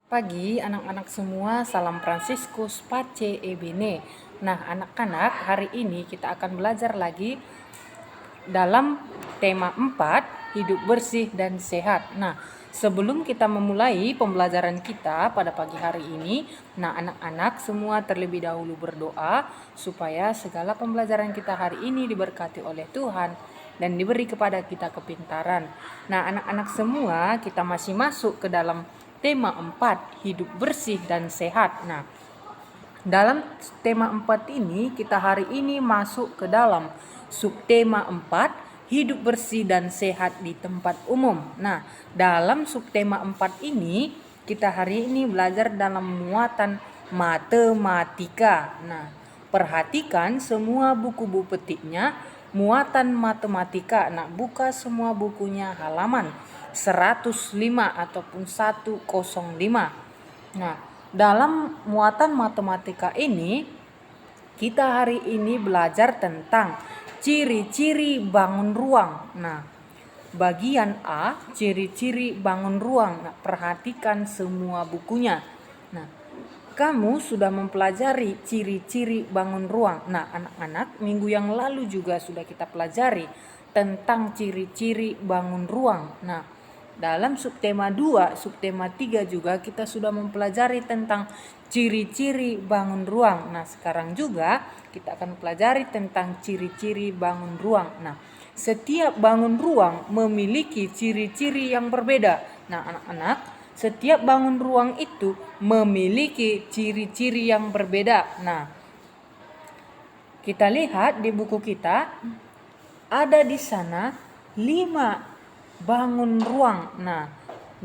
Pagi anak-anak semua, salam Fransiskus, Pace, Ebene. Nah, anak-anak, hari ini kita akan belajar lagi dalam tema 4, hidup bersih dan sehat. Nah, sebelum kita memulai pembelajaran kita pada pagi hari ini, nah anak-anak semua terlebih dahulu berdoa supaya segala pembelajaran kita hari ini diberkati oleh Tuhan dan diberi kepada kita kepintaran. Nah, anak-anak semua, kita masih masuk ke dalam tema 4, hidup bersih dan sehat. Nah, dalam tema 4 ini, kita hari ini masuk ke dalam subtema 4, hidup bersih dan sehat di tempat umum. Nah, dalam subtema 4 ini, kita hari ini belajar dalam muatan matematika. Nah, perhatikan semua buku-buku petiknya, muatan matematika. Nah, buka semua bukunya halaman 105 ataupun 105. Nah, dalam muatan matematika ini, kita hari ini belajar tentang ciri-ciri bangun ruang. Nah, bagian A, ciri-ciri bangun ruang. Nah, perhatikan semua bukunya. Nah, kamu sudah mempelajari ciri-ciri bangun ruang. Nah, anak-anak, minggu yang lalu juga sudah kita pelajari tentang ciri-ciri bangun ruang. Nah, dalam subtema 2, subtema 3 juga kita sudah mempelajari tentang ciri-ciri bangun ruang. Nah, sekarang juga kita akan pelajari tentang ciri-ciri bangun ruang. Nah, setiap bangun ruang memiliki ciri-ciri yang berbeda. Nah, anak-anak, setiap bangun ruang itu memiliki ciri-ciri yang berbeda. Nah, kita lihat di buku kita ada di sana 5 bangun ruang. Nah,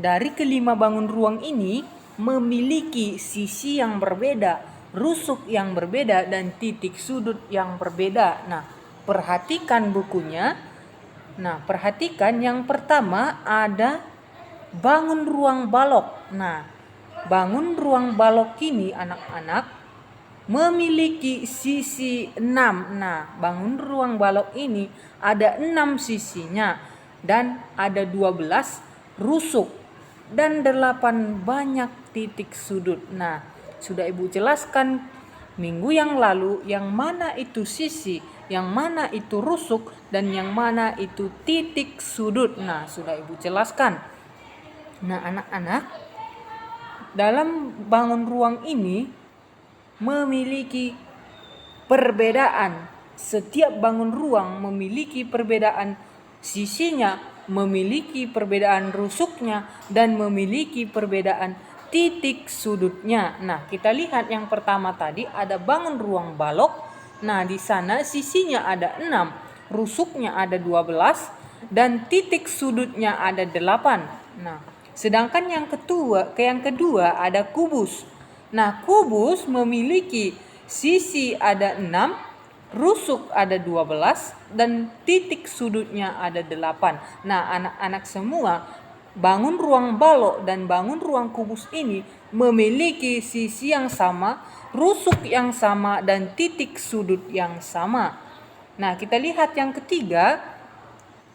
dari kelima bangun ruang ini memiliki sisi yang berbeda, rusuk yang berbeda, dan titik sudut yang berbeda. Nah, perhatikan bukunya. Nah, perhatikan yang pertama ada bangun ruang balok. Nah, bangun ruang balok ini anak-anak memiliki sisi 6. Nah, bangun ruang balok ini ada 6 sisinya dan ada 12 rusuk dan 8 banyak titik sudut. Nah, sudah Ibu jelaskan minggu yang lalu yang mana itu sisi, yang mana itu rusuk, dan yang mana itu titik sudut. Nah, sudah Ibu jelaskan. Nah, anak-anak, dalam bangun ruang ini memiliki perbedaan. Setiap bangun ruang memiliki perbedaan sisinya, memiliki perbedaan rusuknya, dan memiliki perbedaan titik sudutnya. Nah, kita lihat yang pertama tadi ada bangun ruang balok. Nah, di sana sisinya ada 6, rusuknya ada 12, dan titik sudutnya ada 8. Nah, sedangkan yang kedua ada kubus. Nah, kubus memiliki sisi ada 6, rusuk ada 12, dan titik sudutnya ada 8. Nah, anak-anak semua, bangun ruang balok dan bangun ruang kubus ini memiliki sisi yang sama, rusuk yang sama, dan titik sudut yang sama. Nah, kita lihat yang ketiga,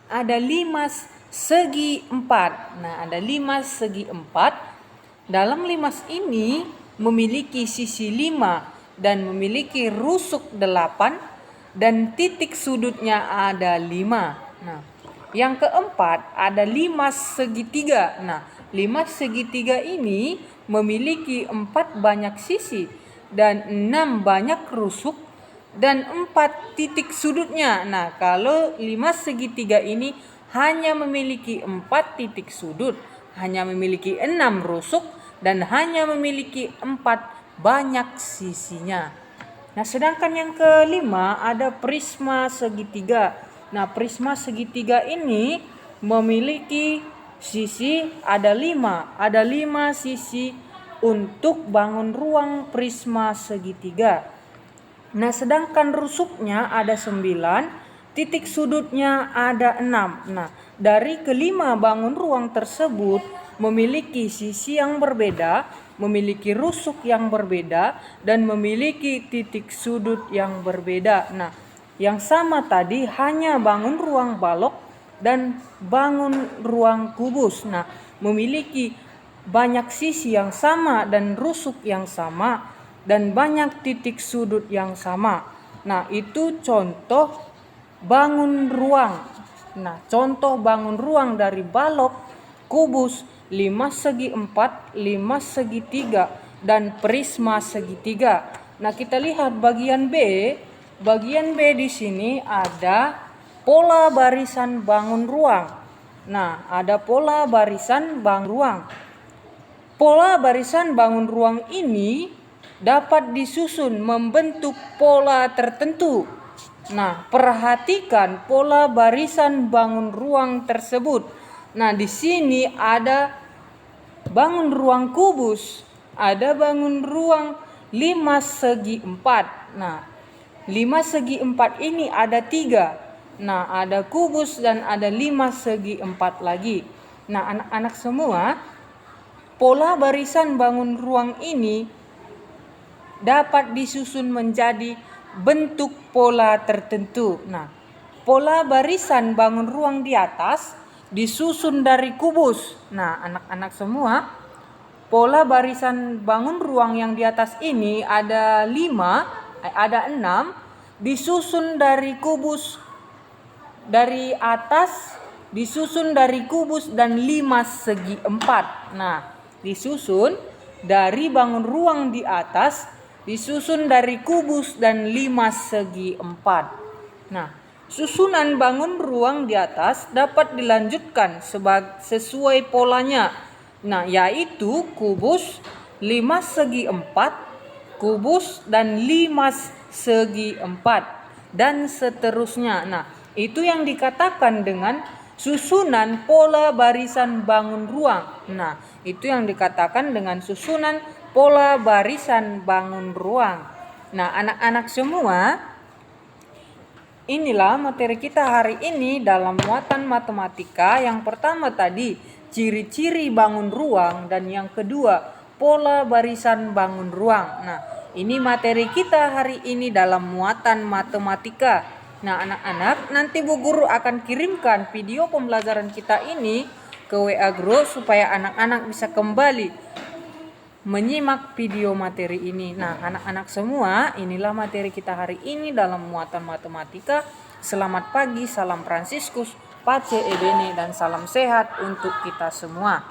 ada 5 segi 4. Nah, ada 5 segi 4. Dalam 5 ini memiliki sisi 5 dan memiliki rusuk 8 dan titik sudutnya ada 5. Nah, yang keempat ada 5 segitiga. Nah, 5 segitiga ini memiliki 4 banyak sisi dan 6 banyak rusuk dan 4 titik sudutnya. Nah, kalau 5 segitiga ini hanya memiliki 4 titik sudut, hanya memiliki 6 rusuk, dan hanya memiliki 4 banyak sisinya. Nah, sedangkan yang kelima ada prisma segitiga. Nah, prisma segitiga ini memiliki sisi ada 5. Ada 5 sisi untuk bangun ruang prisma segitiga. Nah, sedangkan rusuknya ada 9, titik sudutnya ada 6. Nah, dari kelima bangun ruang tersebut memiliki sisi yang berbeda, memiliki rusuk yang berbeda, dan memiliki titik sudut yang berbeda. Nah, yang sama tadi hanya bangun ruang balok dan bangun ruang kubus. Nah, memiliki banyak sisi yang sama dan rusuk yang sama, dan banyak titik sudut yang sama. Nah, itu contoh bangun ruang. Nah, contoh bangun ruang dari balok, kubus, 5 segi 4, 5 segi 3, dan prisma segitiga. Nah, kita lihat bagian B. Bagian B di sini ada pola barisan bangun ruang. Nah, ada pola barisan bangun ruang. Pola barisan bangun ruang ini dapat disusun membentuk pola tertentu. Nah, perhatikan pola barisan bangun ruang tersebut. Nah, di sini ada bangun ruang kubus, ada bangun ruang 5 segi 4. Nah, 5 segi 4 ini ada 3. Nah, ada kubus dan ada 5 segi 4 lagi. Nah, anak-anak semua, pola barisan bangun ruang ini dapat disusun menjadi bentuk pola tertentu. Nah, pola barisan bangun ruang di atas disusun dari kubus. Nah, anak-anak semua, pola barisan bangun ruang yang di atas ini ada 6, disusun dari kubus. Dari atas disusun dari kubus dan 5 segi 4. Nah, disusun dari bangun ruang di atas, disusun dari kubus dan 5 segi 4. Nah, susunan bangun ruang di atas dapat dilanjutkan sesuai polanya. Nah, yaitu kubus, 5 segi 4, kubus, dan 5 segi 4, dan seterusnya. Nah, itu yang dikatakan dengan susunan pola barisan bangun ruang. Nah, itu yang dikatakan dengan susunan pola barisan bangun ruang. Nah, anak-anak semua, inilah materi kita hari ini dalam muatan matematika. Yang pertama tadi ciri-ciri bangun ruang, dan yang kedua pola barisan bangun ruang. Nah, ini materi kita hari ini dalam muatan matematika. Nah, anak-anak, nanti Bu Guru akan kirimkan video pembelajaran kita ini ke WA Guru supaya anak-anak bisa kembali menyimak video materi ini. Nah, anak-anak semua, inilah materi kita hari ini dalam muatan matematika. Selamat pagi, salam Fransiskus, Pace Ebene, dan salam sehat untuk kita semua.